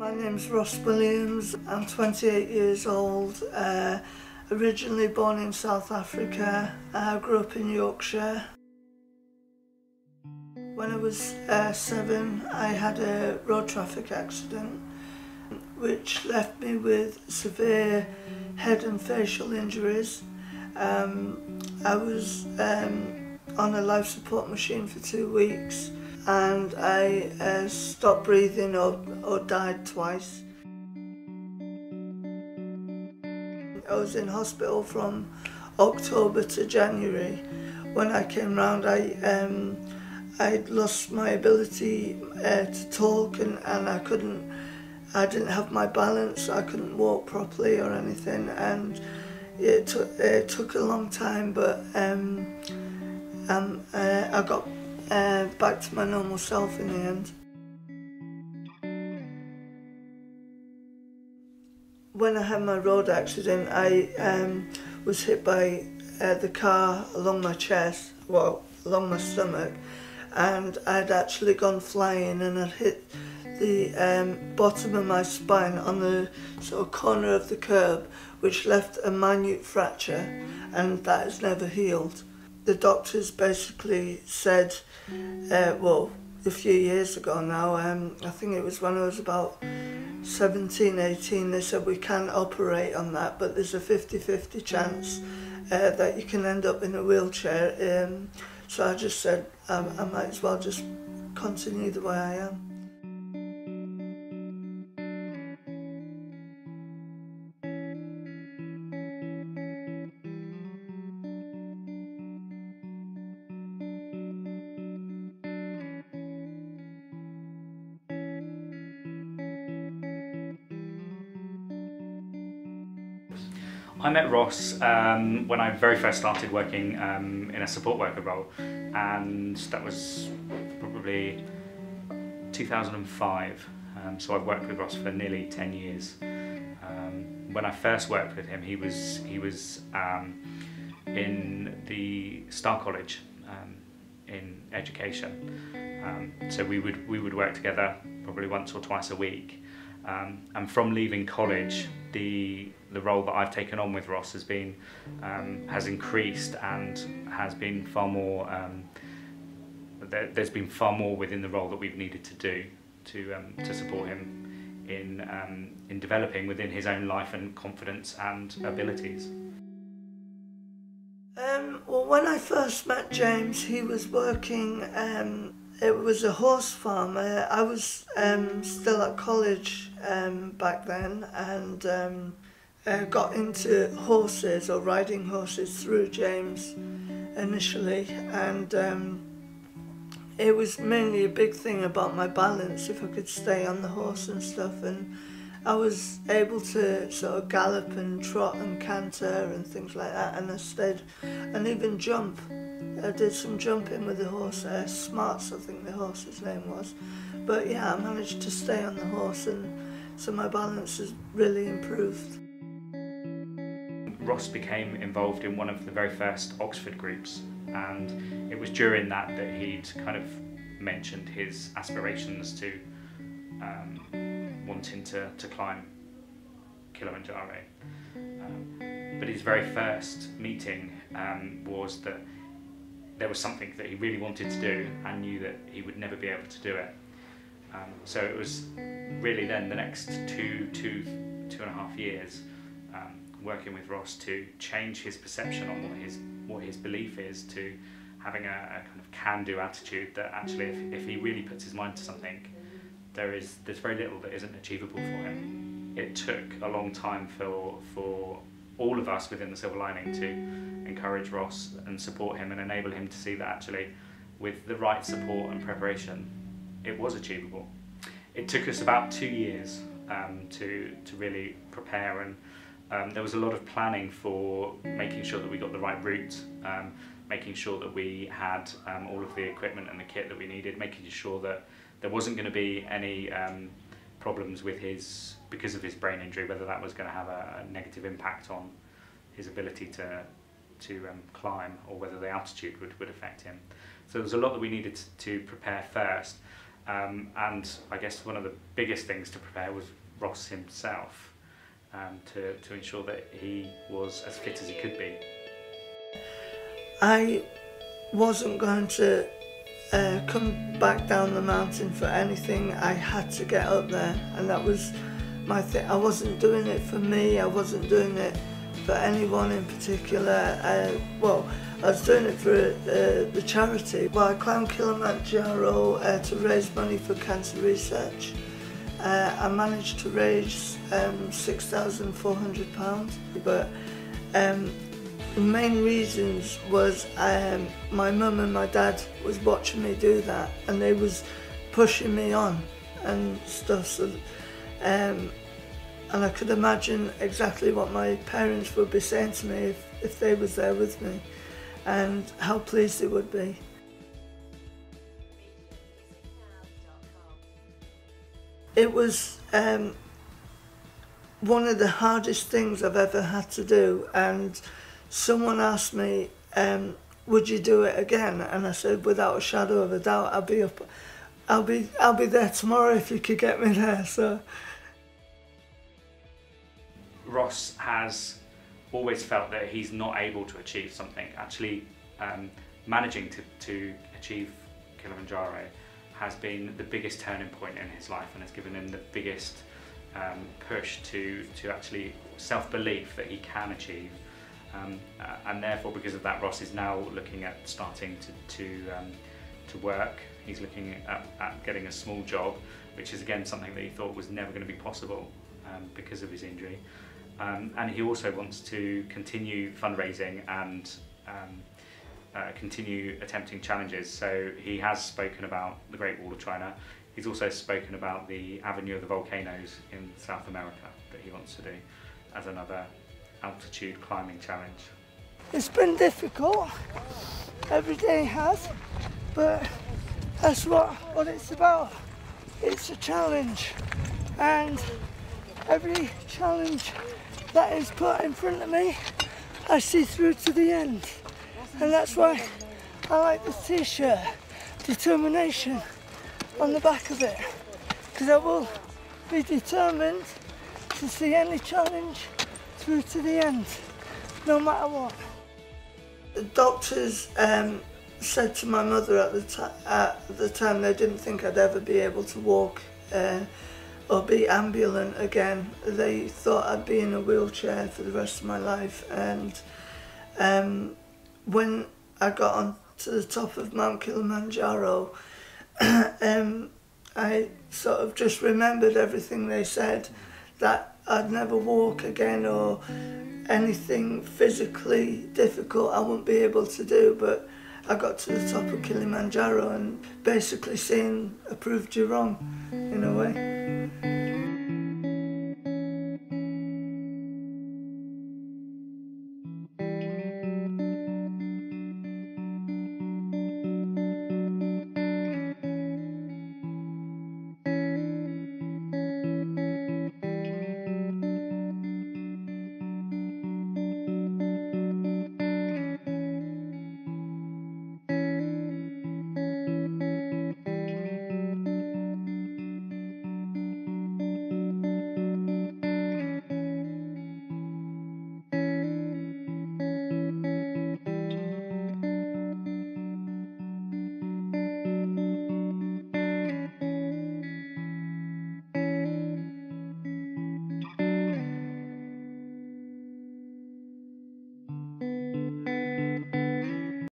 My name's Ross Williams. I'm 28 years old, originally born in South Africa. I grew up in Yorkshire. When I was 7, I had a road traffic accident which left me with severe head and facial injuries. I was on a life support machine for 2 weeks and I stopped breathing or died twice. I was in hospital from October to January. When I came round, I'd lost my ability to talk and I didn't have my balance. I couldn't walk properly or anything, and it took a long time, but I got back to my normal self in the end. When I had my road accident, I was hit by the car along my chest, well, along my stomach, and I'd actually gone flying and I'd hit the bottom of my spine on the sort of corner of the curb, which left a minute fracture, and that has never healed. The doctors basically said, well, a few years ago now, I think it was when I was about 17, 18, they said we can operate on that, but there's a 50-50 chance that you can end up in a wheelchair. So I just said I might as well just continue the way I am. I met Ross when I very first started working in a support worker role, and that was probably 2005. So I've worked with Ross for nearly 10 years. When I first worked with him, he was in the Star College in education. So we would work together probably once or twice a week. And from leaving college, the role that I've taken on with Ross has increased and has been far more. There's been far more within the role that we've needed to do to support him in developing within his own life and confidence and abilities. Well, when I first met James, he was working. It was a horse farm. I was still at college back then, and got into horses or riding horses through James initially, and it was mainly a big thing about my balance, if I could stay on the horse and stuff, and I was able to sort of gallop and trot and canter and things like that, and I stayed, and even jump. I did some jumping with the horse, Smarts I think the horse's name was, but yeah, I managed to stay on the horse, and so my balance has really improved. Ross became involved in one of the very first Oxford groups, and it was during that he'd kind of mentioned his aspirations to wanting to climb Kilimanjaro. But his very first meeting was that there was something that he really wanted to do and knew that he would never be able to do it. So it was really then the next two and a half years working with Ross to change his perception on what his belief is, to having a kind of can-do attitude that actually if he really puts his mind to something, there's very little that isn't achievable for him. It took a long time for all of us within the Silverlining to encourage Ross and support him and enable him to see that actually with the right support and preparation it was achievable. It took us about 2 years to really prepare, and there was a lot of planning for making sure that we got the right route, making sure that we had all of the equipment and the kit that we needed, making sure that there wasn't going to be any problems with because of his brain injury, whether that was going to have a negative impact on his ability to climb, or whether the altitude would affect him. So there was a lot that we needed to prepare first, And I guess one of the biggest things to prepare was Ross himself, to ensure that he was as fit as he could be. I wasn't going to come back down the mountain for anything. I had to get up there, and that was my thing. I wasn't doing it for me, I wasn't doing it for anyone in particular. Well, I was doing it for the charity. Well, I climbed Kilimanjaro to raise money for cancer research. I managed to raise £6,400, but the main reasons was my mum and my dad was watching me do that, and they was pushing me on and stuff. So, and I could imagine exactly what my parents would be saying to me if they was there with me, and how pleased they would be. It was one of the hardest things I've ever had to do, and someone asked me, would you do it again? And I said, without a shadow of a doubt, I'll be there tomorrow if you could get me there. So Ross has always felt that he's not able to achieve something. Actually, managing to achieve Kilimanjaro has been the biggest turning point in his life, and has given him the biggest push to actually self-belief that he can achieve. And therefore, because of that, Ross is now looking at starting to work. He's looking at getting a small job, which is again something that he thought was never going to be possible because of his injury. And he also wants to continue fundraising and continue attempting challenges. So he has spoken about the Great Wall of China. He's also spoken about the Avenue of the Volcanoes in South America that he wants to do as another altitude climbing challenge. it's been difficult, every day has, but that's what it's about. It's a challenge, and every challenge that is put in front of me, I see through to the end. And that's why I like the t-shirt, determination, on the back of it, because I will be determined to see any challenge through to the end, no matter what. The doctors said to my mother at the time they didn't think I'd ever be able to walk or be ambulant again. They thought I'd be in a wheelchair for the rest of my life. And when I got on to the top of Mount Kilimanjaro, I sort of just remembered everything they said, that I'd never walk again or anything physically difficult I wouldn't be able to do. But I got to the top of Kilimanjaro and basically saying I proved you wrong in a way.